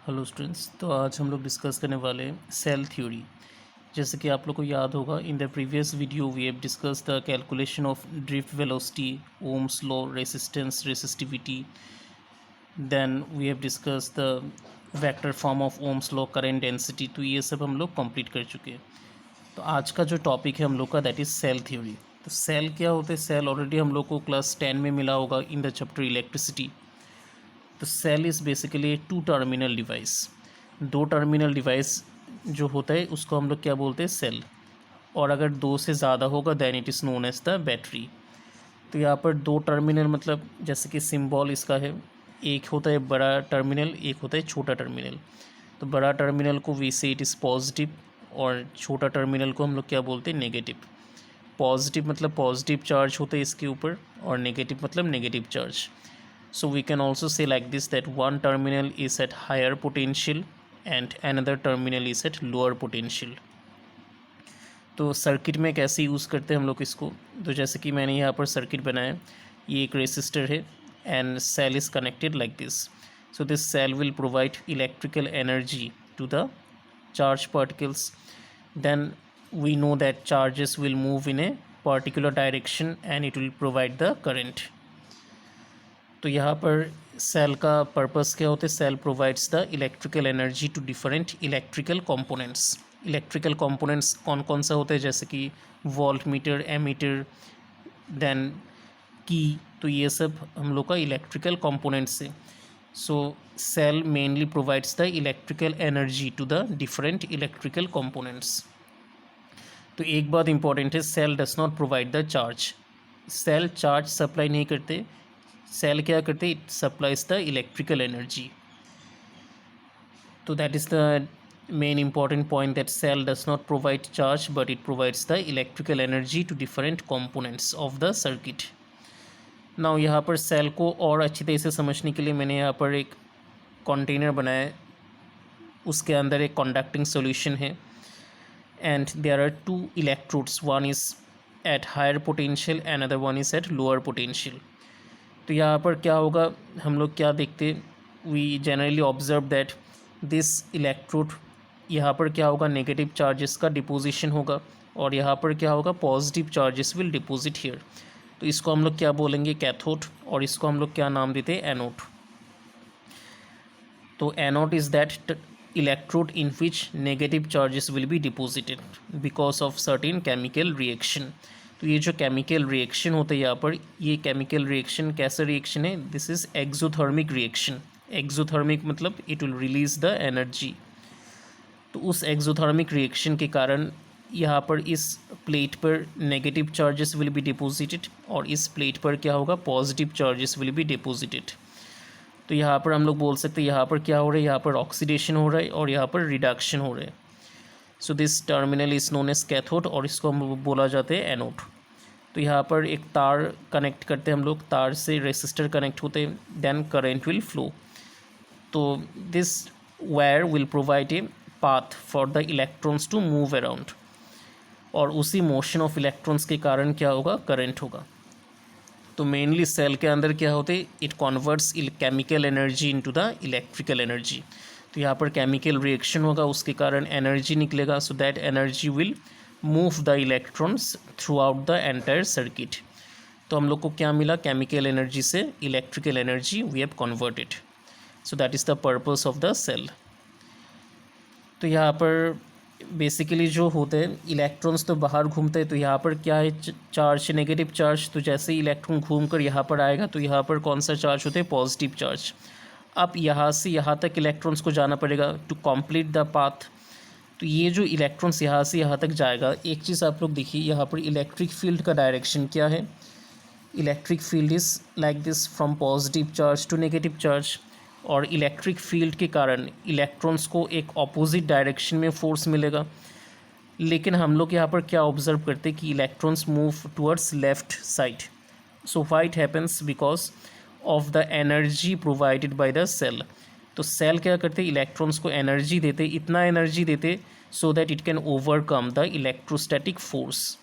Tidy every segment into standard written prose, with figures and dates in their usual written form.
Hello students, तो आज हम लोग डिस्कस करने वाले हैं सेल थ्योरी। जैसे कि आप लोग को याद होगा, in the previous video we have discuss the calculation of drift velocity, Ohm's law, resistance, resistivity. Then we have discuss the vector form of Ohm's law, current density. तो ये सब हम लोग कंप्लीट कर चुके हैं। तो आज का जो टॉपिक है हम लोग का, दैट इज़ सेल थ्योरी। तो सेल क्या होते हैं? सेल ऑलरेडी हम लोग को क्लास 10 में मिला होगा इन द चैप्टर इलेक्ट्रिसिटी। तो cell is basically two terminal device. दो टर्मिनल डिवाइस जो होता है उसको हम लोग क्या बोलते हैं? सेल। और अगर दो से ज़्यादा होगा then it is known as the battery. तो यहाँ पर दो टर्मिनल मतलब जैसे कि सिंबल इसका है, एक होता है बड़ा टर्मिनल, एक होता है छोटा टर्मिनल। तो बड़ा टर्मिनल को वी से इट इज़ पॉजिटिव, और छोटा टर्मिनल को हम लोग क्या बोलते हैं? नेगेटिव। पॉजिटिव मतलब पॉजिटिव चार्ज होता है इसके ऊपर, और नेगेटिव मतलब negative charge. So we can also say like this, that one terminal is at higher potential and another terminal is at lower potential. तो सर्किट में कैसे यूज़ करते हैं हम लोग इसको? तो जैसे कि मैंने यहाँ पर सर्किट बनाया, ये एक रेसिस्टर है and cell is connected like this. So this cell will provide electrical energy to the charged particles. Then we know that charges will move in a particular direction and it will provide the current. तो यहाँ पर cell का purpose क्या होता है? Cell provides the electrical energy to different electrical components. Electrical components कौन कौन सा होते हैं? जैसे कि वोल्ट मीटर, एमीटर, देन की. तो ये सब हम लोग का इलेक्ट्रिकल कंपोनेंट्स है. So cell mainly provides the electrical energy to the different electrical components. तो एक बात इंपॉर्टेंट है, cell does not provide the charge. Cell charge supply नहीं करते. सेल क्या करते? It supplies the electrical energy. तो that is the main important point, that cell does not provide charge but it provides the electrical energy to different components of the circuit. Now यहाँ पर cell को और अच्छी तरह से समझने के लिए मैंने यहाँ पर एक कंटेनर बनाया है. उसके अंदर एक कंडक्टिंग सॉल्यूशन है and there are two electrodes, one is at higher potential and other one is at lower potential. तो यहाँ पर क्या होगा, हम लोग क्या देखते, we generally observe that this electrode, यहाँ पर क्या होगा, नेगेटिव चार्जेस का डिपोजिशन होगा, और यहाँ पर क्या होगा, positive charges will deposit here. तो इसको हम लोग क्या बोलेंगे? कैथोड. और इसको हम लोग क्या नाम देते हैं? एनोड. तो anode is that electrode in which negative charges will be deposited because of certain chemical reaction. तो ये जो केमिकल रिएक्शन होता है यहाँ पर, ये केमिकल रिएक्शन कैसा रिएक्शन है? This is exothermic reaction. Exothermic मतलब it will release the energy. तो उस एक्सोथर्मिक रिएक्शन के कारण यहाँ पर इस प्लेट पर negative charges will be deposited, और इस प्लेट पर क्या होगा? Positive charges will be deposited. तो यहाँ पर हम लोग बोल सकते हैं यहाँ पर क्या हो रहा है? यहाँ पर ऑक्सीडेशन हो रहा है और यहाँ पर रिडक्शन हो रहा है. So this terminal is known as cathode, और इसको हम बोला जाते हैं एनोड. तो यहाँ पर एक तार कनेक्ट करते हैं हम लोग, तार से रेसिस्टर कनेक्ट होते हैं, देन करेंट विल फ्लो. तो this wire will provide a path for the electrons to move around, और उसी मोशन ऑफ इलेक्ट्रॉन्स के कारण क्या होगा? करंट होगा. तो मेनली सेल के अंदर क्या होते हैं? It converts chemical energy into the electrical energy. तो यहाँ पर केमिकल रिएक्शन होगा, उसके कारण एनर्जी निकलेगा. So that energy will move the electrons throughout the entire circuit. तो हम लोग को क्या मिला? केमिकल एनर्जी से electrical energy we have converted. So that is the purpose of the cell. तो यहाँ पर बेसिकली जो होते हैं इलेक्ट्रॉन्स तो बाहर घूमते हैं. तो यहाँ पर क्या है? Charge, negative charge. तो जैसे ही इलेक्ट्रॉन घूम कर यहाँ पर आएगा तो यहाँ पर कौन सा चार्ज होते हैं? Positive charge. अब यहाँ से यहाँ तक इलेक्ट्रॉन्स को जाना पड़ेगा टू कंप्लीट द पाथ. तो ये जो इलेक्ट्रॉन्स यहाँ से यहाँ तक जाएगा, एक चीज़ आप लोग देखिए, यहाँ पर इलेक्ट्रिक फील्ड का डायरेक्शन क्या है? Electric field is like this, from positive charge to negative charge. और इलेक्ट्रिक फील्ड के कारण इलेक्ट्रॉन्स को एक ऑपोजिट डायरेक्शन में फोर्स मिलेगा. लेकिन हम लोग यहाँ पर क्या ऑब्जर्व करते हैं कि electrons move towards left side. So why it happens? Because of the energy provided by the cell. तो सेल क्या करते? इलेक्ट्रॉन्स को एनर्जी देते, इतना एनर्जी देते so that it can overcome the electrostatic force.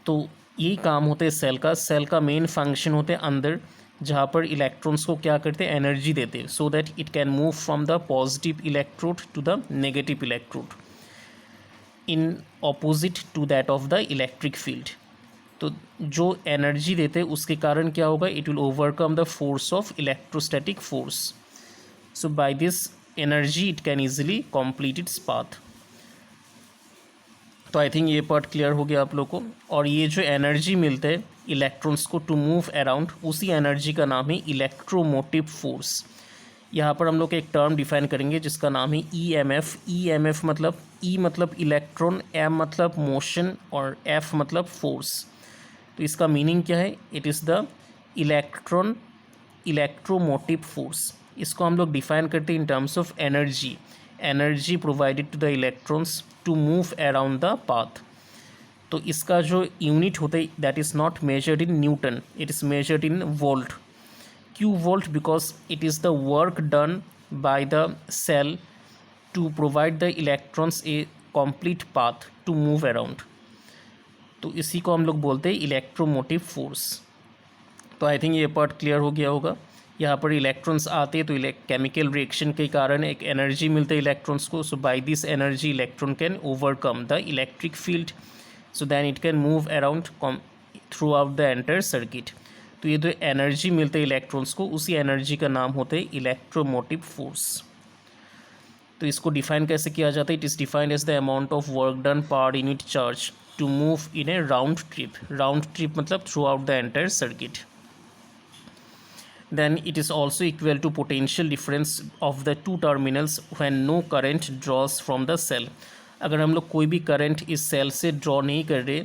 तो यही काम होते हैं सेल का. सेल का मेन फंक्शन होते हैं अंदर जहाँ पर इलेक्ट्रॉन्स को क्या करते हैं, एनर्जी देते, so that it can move from the positive electrode to the negative electrode in opposite to that of the electric field. तो जो एनर्जी देते उसके कारण क्या होगा, it will overcome the force of electrostatic force. So by this energy it can easily complete its path. तो I think ये part clear हो गया आप लोग को। और ये जो एनर्जी मिलते हैं इलेक्ट्रॉन्स को टू मूव अराउंड, उसी एनर्जी का नाम है इलेक्ट्रोमोटिव फोर्स। यहाँ पर हम लोग एक टर्म डिफाइन करेंगे जिसका नाम है EMF। EMF मतलब E मतलब इलेक्ट्रॉन, M मतलब मोशन और F मतलब फोर्स। तो इसका मीनिंग क्या है, it is the electromotive force. इसको हम लोग डिफाइन करते हैं in terms of energy provided to the electrons to move around the path. तो इसका जो यूनिट होता है that is not measured in newton, it is measured in volt. क्यों volt? Because it is the work done by the cell to provide the electrons a complete path to move around. तो इसी को हम लोग बोलते हैं electromotive force. तो I think ये पार्ट क्लियर हो गया होगा। यहाँ पर इलेक्ट्रॉन्स आते हैं तो केमिकल रिएक्शन के कारण एक एनर्जी मिलती है इलेक्ट्रॉन्स को। So by this energy electron can overcome the electric field, so then it can move around throughout the entire circuit. तो ये जो एनर्जी मिलते है इलेक्ट्रॉन्स को, उसी एनर्जी का नाम होता है इलेक्ट्रोमोटिव फोर्स। तो इसको डिफाइन कैसे किया जाता है, it is defined as the amount of work done per unit charge to move in a round trip मतलब throughout the entire circuit. Then it is also equal to potential difference of the two terminals when no current draws from the cell। अगर हम लोग कोई भी current इस cell से draw नहीं कर रहे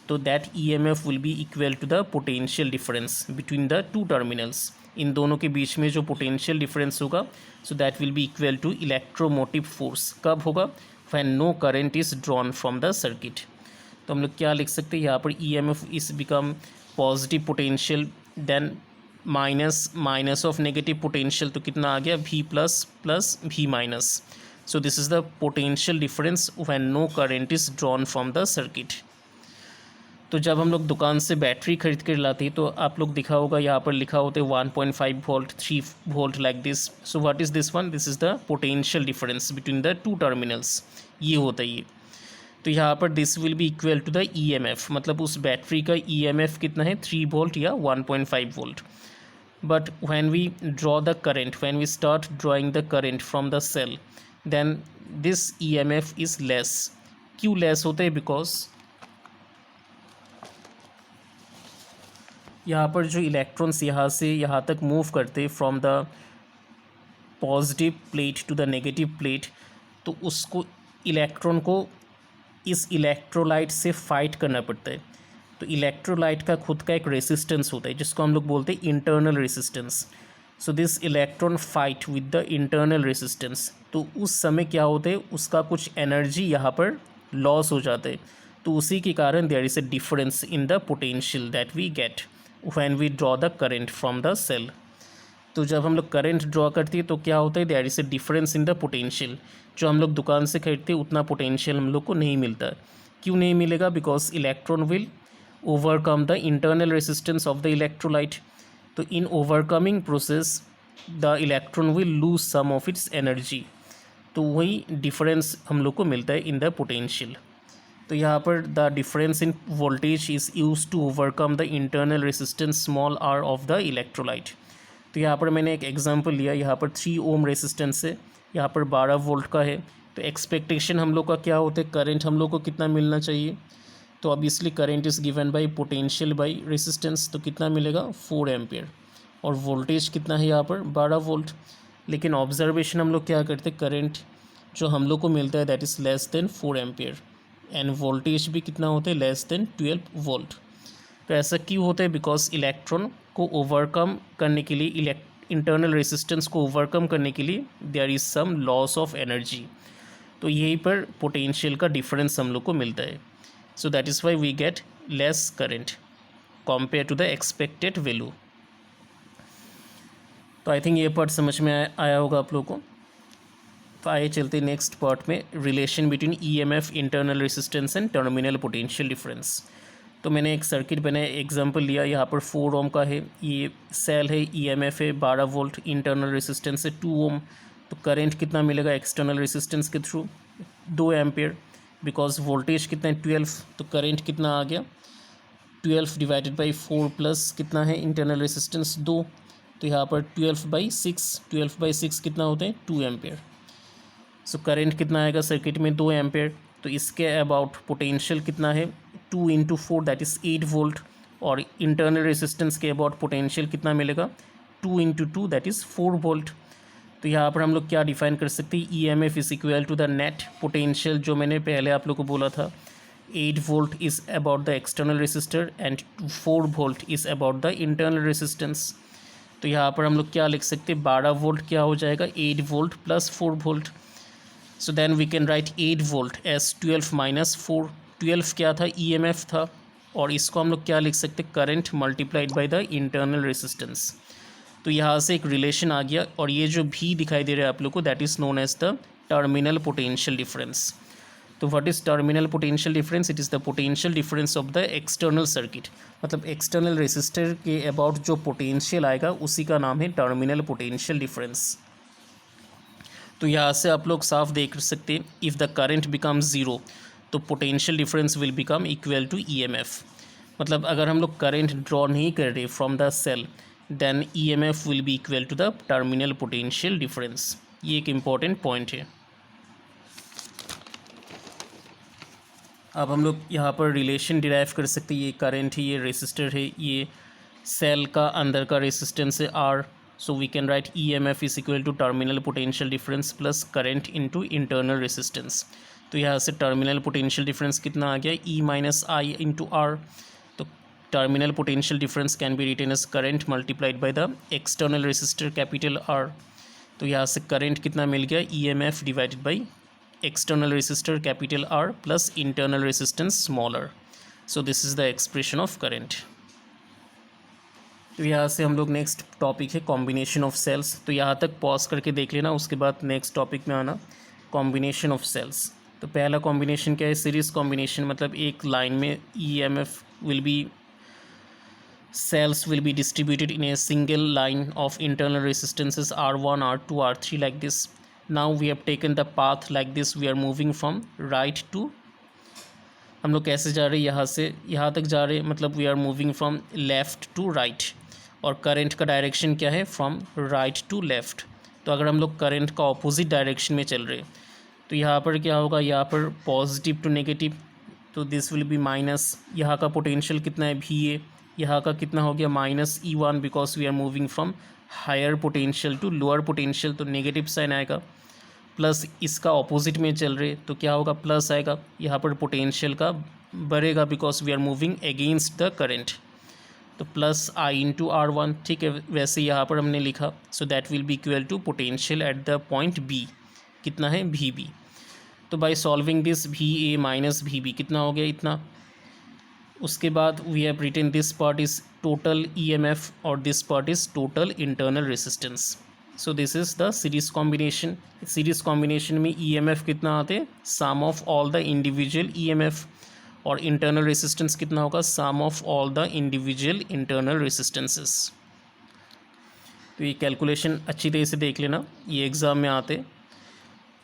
तो that EMF will be equal to the potential difference between the two terminals. इन दोनों के बीच में जो पोटेंशियल डिफरेंस होगा so that will be equal to electromotive force. कब होगा, when no current is drawn from the circuit. तो हम लोग क्या लिख सकते हैं यहाँ पर, EMF is become positive potential, then minus of negative potential, तो कितना आ गया V plus plus V minus. So this is the potential difference when no current is drawn from the circuit. तो जब हम लोग दुकान से बैटरी खरीद कर लाते हैं तो आप लोग दिखा होगा यहाँ पर लिखा होता है 1.5 volt, 3 volt like this. So what is this one, this is the potential difference between the two terminals, ये होता है ये। तो यहाँ पर this will be equal to the EMF, मतलब उस बैटरी का EMF कितना है, 3 वोल्ट या 1.5 volt. But when we draw the current, when we start drawing the current from the cell, then this EMF is less। क्यों less होता है, because यहाँ पर जो इलेक्ट्रॉन्स यहाँ से यहाँ तक मूव करते from the positive plate to the negative plate, तो उसको इलेक्ट्रॉन को इस इलेक्ट्रोलाइट से फाइट करना पड़ता है। तो इलेक्ट्रोलाइट का खुद का एक रेसिस्टेंस होता है जिसको हम लोग बोलते हैं internal resistance. So this electron fight with the internal resistance. तो उस समय क्या होता है, उसका कुछ एनर्जी यहाँ पर लॉस हो जाता है। तो उसी के कारण there is a difference in the potential that we get when we draw the current from the cell. तो जब हम लोग करंट ड्रॉ करते हैं तो क्या होता है, there is a difference in the potential. जो हम लोग दुकान से खरीदते हैं उतना पोटेंशियल हम लोग को नहीं मिलता। क्यों नहीं मिलेगा, because electron will overcome the internal resistance of the electrolyte। तो in overcoming process the electron will lose some of its energy। तो वही डिफरेंस हम लोग को मिलता है इन द पोटेंशियल। तो यहाँ पर the difference in voltage is use to overcome the internal resistance small r of the electrolyte. तो यहाँ पर मैंने एक एग्जांपल लिया, यहाँ पर 3 ओम रेसिस्टेंस है, यहाँ पर 12 वोल्ट का है। तो एक्सपेक्टेशन हम लोग का क्या होता है, करंट हम लोग को कितना मिलना चाहिए। तो obviously current is given by potential bye resistance, तो कितना मिलेगा 4 एम्पियर। और वोल्टेज कितना है यहाँ पर 12 वोल्ट। लेकिन ऑब्जर्वेशन हम लोग क्या करते हैं, करंट जो हम लोग को मिलता है that is less than 4 ampere end voltage भी कितना होता है, लेस देन 12 वोल्ट। तो ऐसा क्यों होता है, बिकॉज इलेक्ट्रॉन को ओवरकम करने के लिए, इंटरनल रेसिस्टेंस को ओवरकम करने के लिए there is some loss of energy. तो यहीं पर पोटेंशियल का डिफरेंस हम लोग को मिलता है। So that is why we get less current compared to the expected value। तो आई थिंक ये पार्ट समझ में आया होगा आप लोगों को। तो आइए चलते नेक्स्ट पार्ट में, relation between EMF, internal resistance and terminal potential difference. तो मैंने एक सर्किट बनाया, एग्जांपल लिया, यहाँ पर 4 ओम का है, ये सेल है, ईएमएफ है 12 वोल्ट, इंटरनल रेसिस्टेंस है 2 ओम। तो करंट कितना मिलेगा एक्सटर्नल रेसिस्टेंस के थ्रू? 2 एम्पेयर, बिकॉज वोल्टेज कितना है 12, तो करंट कितना आ गया 12 डिवाइडेड बाई 4 प्लस कितना है इंटरनल रेसिस्टेंस 2, तो यहाँ पर 12/6 कितना होते हैं 2 एम्पेयर। सो करंट कितना आएगा सर्किट में 2 एम्पेयर। तो इसके अबाउट पोटेंशियल कितना है 2 × 4 दैट इज़ 8 वोल्ट, और इंटरनल रेसिस्टेंस के अबाउट पोटेंशियल कितना मिलेगा 2 × 2 दैट इज़ 4 वोल्ट। तो यहाँ पर हम लोग क्या डिफाइन कर सकते हैं, E M F is equal to the net potential, जो मैंने पहले आप लोग को बोला था 8 volt is about the external resistor and 4 volt is about the internal resistance. तो यहाँ पर हम लोग क्या लिख सकते हैं 12 वोल्ट क्या हो जाएगा 8 volt plus 4 volt. So then we can write 8 volt as 12 minus 4। 12 क्या था ईएमएफ था, और इसको हम लोग क्या लिख सकते current multiplied by the internal resistance. तो यहाँ से एक रिलेशन आ गया, और ये जो भी दिखाई दे रहा है आप लोग को that is known as the terminal potential difference. तो what is terminal potential difference? It is the potential difference of the external circuit, मतलब एक्सटर्नल रेसिस्टर के अबाउट जो पोटेंशियल आएगा उसी का नाम है टर्मिनल पोटेंशियल डिफरेंस। तो यहाँ से आप लोग साफ देख सकते हैं if the current becomes zero तो potential difference will become equal to EMF. मतलब अगर हम लोग करंट ड्रॉ नहीं कर रहे from the cell then EMF will be equal to the terminal potential difference. ये एक इम्पॉर्टेंट पॉइंट है। अब हम लोग यहाँ पर रिलेशन डिराइव कर सकते हैं, ये करंट है, ये रेसिस्टर है, ये सेल का अंदर का रेसिस्टेंस है R. So we can write E M F is equal to terminal potential difference plus current into internal resistance. तो यहाँ से टर्मिनल पोटेंशियल डिफरेंस कितना आ गया E minus I into R. तो terminal potential difference can be written as current multiplied by the external resistor capital R. तो यहाँ से करंट कितना मिल गया E M F divided by external resistor capital R plus internal resistance smaller. So this is the expression of current. तो यहाँ से हम लोग नेक्स्ट टॉपिक है कॉम्बिनेशन ऑफ सेल्स। तो यहाँ तक पॉज करके देख लेना, उसके बाद नेक्स्ट टॉपिक में आना कॉम्बिनेशन ऑफ सेल्स। तो पहला कॉम्बिनेशन क्या है सीरीज़ कॉम्बिनेशन, मतलब एक लाइन में EMF will B cells will be distributed in a single line of internal resistances R1 R2 R3 like this. Now we have taken the path like this, we are moving from right to, हम लोग कैसे जा रहे हैं यहाँ से यहाँ तक जा रहे हैं, मतलब we are moving from left to right, और करंट का डायरेक्शन क्या है फ्रॉम राइट टू लेफ़्ट। तो अगर हम लोग करंट का ऑपोजिट डायरेक्शन में चल रहे हैं तो यहाँ पर क्या होगा, यहाँ पर पॉजिटिव टू नेगेटिव, तो दिस विल बी माइनस। यहाँ का पोटेंशियल कितना है VA, यहाँ का कितना हो गया minus E1 because we are moving from higher potential to lower potential, तो नेगेटिव साइन आएगा। प्लस इसका ऑपोजिट में चल रहे तो क्या होगा प्लस आएगा, यहाँ पर पोटेंशियल का बढ़ेगा because we are moving against the current, तो प्लस I इंटू R1। ठीक है, वैसे यहाँ पर हमने लिखा so that will be equal to potential at the point B कितना है VB। तो by solving this VA minus VB कितना हो गया इतना। उसके बाद we have written this part is total EMF और this part is total internal resistance. So this is the series combination. Series combination में EMF कितना आते हैं sum of all the individual EMF, और इंटरनल रेसिस्टेंस कितना होगा sum of all the individual internal resistances. तो ये कैलकुलेशन अच्छी तरह से देख लेना, ये एग्ज़ाम में आते,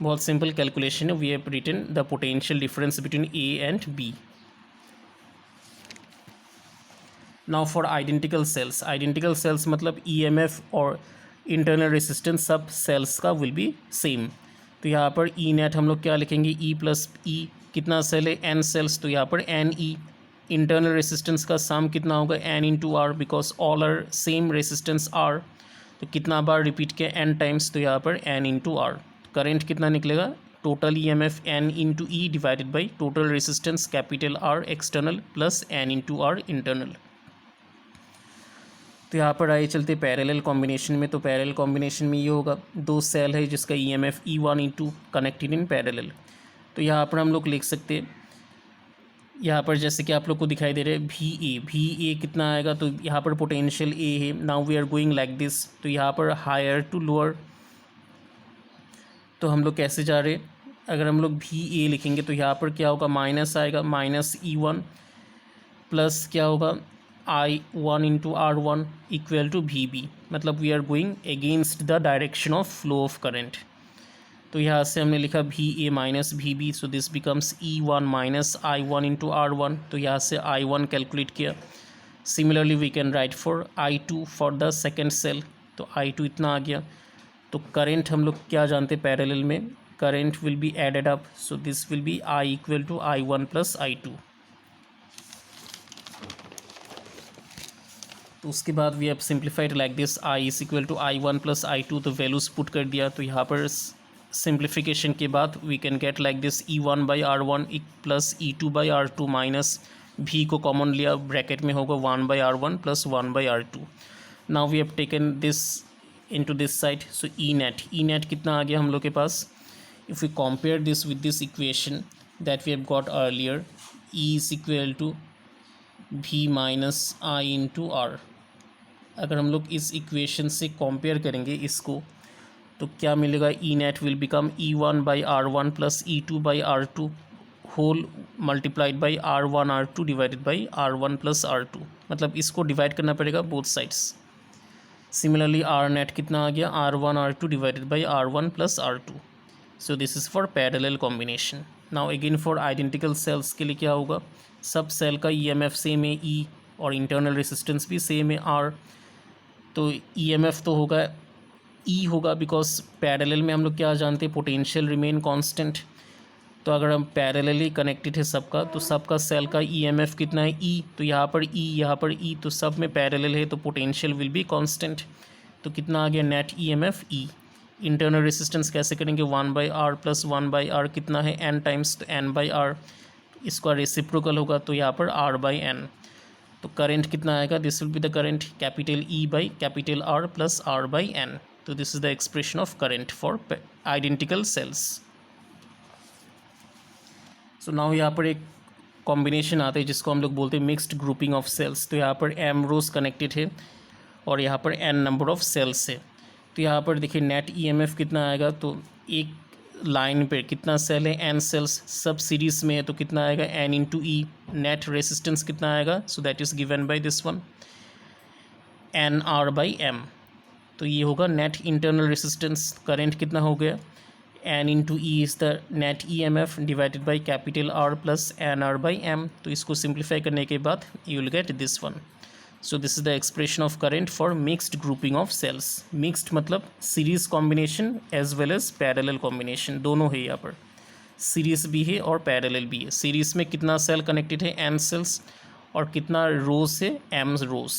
बहुत सिंपल कैलकुलेशन है। We have written the potential difference between A and B। Now for identical cells मतलब EMF और इंटरनल रेसिस्टेंस सब सेल्स का विल बी सेम। तो यहाँ पर E नेट हम लोग क्या लिखेंगे E प्लस E, कितना सेल है N सेल्स, तो यहाँ पर NE। इंटरनल रेसिस्टेंस का सम कितना होगा N into R because all are same resistance R, तो कितना बार रिपीट किया N टाइम्स, तो यहाँ पर N इंटू R। करंट कितना निकलेगा total EMF N into E divided by total resistance capital R external plus N into R internal. तो यहाँ पर आए चलते पैरेलल कॉम्बिनेशन में। तो पैरेलल कॉम्बिनेशन में ये होगा दो सेल है जिसका EMF E1 E2 connected in parallel. तो यहाँ पर हम लोग लिख सकते हैं, यहाँ पर जैसे कि आप लोग को दिखाई दे रहा है VA कितना आएगा, तो यहाँ पर पोटेंशियल A है। Now we are going like this, तो यहाँ पर हायर टू लोअर, तो हम लोग कैसे जा रहे हैं, अगर हम लोग VA लिखेंगे तो यहाँ पर क्या होगा माइनस आएगा माइनस E1 प्लस क्या होगा I1 into R1 equal to VB, मतलब we are going against the direction of flow of current. तो यहाँ से हमने लिखा VA minus VB, so this becomes E1 minus I1 into R1। तो यहाँ से I1 कैलकुलेट किया। Similarly we can write for I2 for the second cell, तो I2 इतना आ गया। तो करंट हम लोग क्या जानते हैं पैरेलल में, current will be added up, so this will be I equal to I1 plus I2। तो उसके बाद we have simplified like this, I is equal to I1 plus I2, तो वैल्यूज पुट कर दिया। तो यहाँ पर सिंप्लीफिकेशन के बाद we can get like this E1 by R1 plus E2 by R2 minus V को कॉमन लिया, ब्रैकेट में होगा 1 by R1 plus 1 by R2। Now we have taken this into this side, so E net कितना आ गया हम लोग के पास। If we compare this with this equation that we have got earlier, E is equal to V minus I into R। अगर हम लोग इस इक्वेशन से कंपेयर करेंगे इसको, तो क्या मिलेगा, E net will become E1 by R1 plus E2 by R2 whole multiplied by R1 R2 divided by R1 plus R2, मतलब इसको डिवाइड करना पड़ेगा both sides. Similarly R net कितना आ गया, R1 R2 divided by R1 plus R2। So this is for parallel combination. Now again for identical cells के लिए क्या होगा, सब सेल का EMF सेम है E, और इंटरनल रेसिस्टेंस भी सेम है R। तो EMF तो होगा E होगा, बिकॉज पैरेलल में हम लोग क्या जानते हैं, पोटेंशियल रिमेन कांस्टेंट। तो अगर हम पैरेलली कनेक्टेड है सबका, तो सबका सेल का EMF कितना है E, तो यहाँ पर E यहाँ पर E, तो सब में पैरेलल है, तो पोटेंशियल विल बी कांस्टेंट। तो कितना आ गया, net EMF E। Internal resistance कैसे करेंगे, 1 by R plus 1 by R कितना है N टाइम्स, तो N बाई R, इसका रेसिप्रोकल होगा, तो यहाँ पर R बाई N। तो करंट कितना आएगा, this will be the current capital E by capital R plus R by N। तो this is the expression of current for identical sales. So now यहाँ पर एक कॉम्बिनेशन आता है जिसको हम लोग बोलते हैं मिक्स्ड ग्रुपिंग ऑफ सेल्स। तो यहाँ पर M रोज कनेक्टेड है और यहाँ पर N नंबर ऑफ सेल्स है। तो यहाँ पर देखिए नेट EMF कितना आएगा, तो एक लाइन पे कितना सेल है, N सेल्स, सब सीरीज में है, तो कितना आएगा N into E। Net resistance कितना आएगा, सो that is given by this one NR by M। तो ये होगा नेट इंटरनल रेसिस्टेंस। करंट कितना हो गया, N into E is the net EMF divided by capital R plus NR by M। तो इसको सिंप्लीफाई करने के बाद you will get this one. So this is the expression of current for mixed grouping of cells. Mixed मतलब series combination as well as parallel combination, दोनों है यहाँ पर, सीरीज भी है और पैरेलल भी है। सीरीज में कितना सेल कनेक्टेड है, N सेल्स, और कितना रोज है, M रोज।